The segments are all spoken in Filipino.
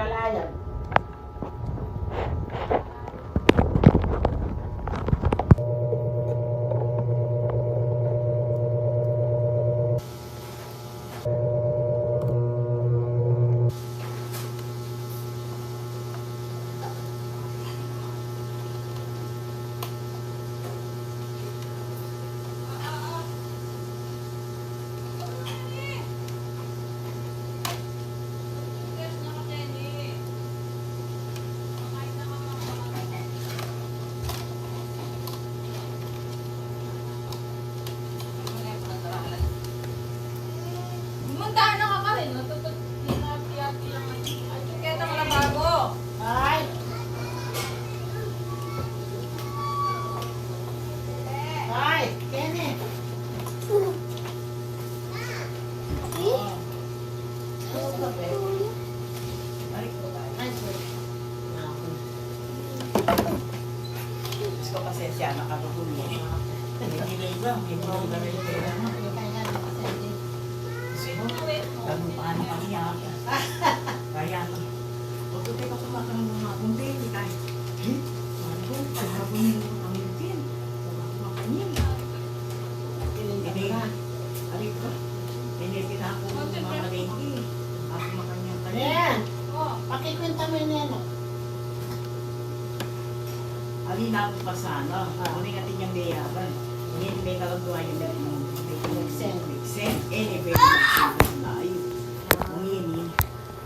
bahala yan. Ay! Ay! Kenny! Gusto ko pasensya, nakatutuloy mo. Hindi ba? Hindi mo na rin kaya mo. Kasi mo, ganun pa ano kami ha. Kaya, huwag ko tayo kumakang mga kumbili tayo. Marco, pagkabunin mo kami din. Kumakang yun. Hindi ka. Alit ko. Hindi pinako mo mga lady. Ako makanyang tayo. Ayan! Pakikwenta mo yun yan. Alina po pa sana. Kunin natin yung dayaban. Hindi may kalagduwa yung Mixen. Mixen. Anyway, na ayun. Ngini.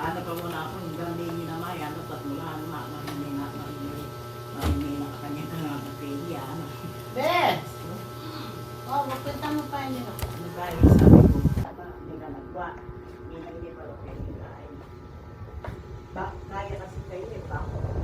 Ano pa muna ako, hanggang hindi na may, ano, tatmulahan na, marimay na kanyang kanya ano. Ben! Oh, magkwenta mo pa yun. Ano tayo, sabi ko, hindi ka nagwa. Hindi pa rin kayo kain. Kaya kasi kayo, bako.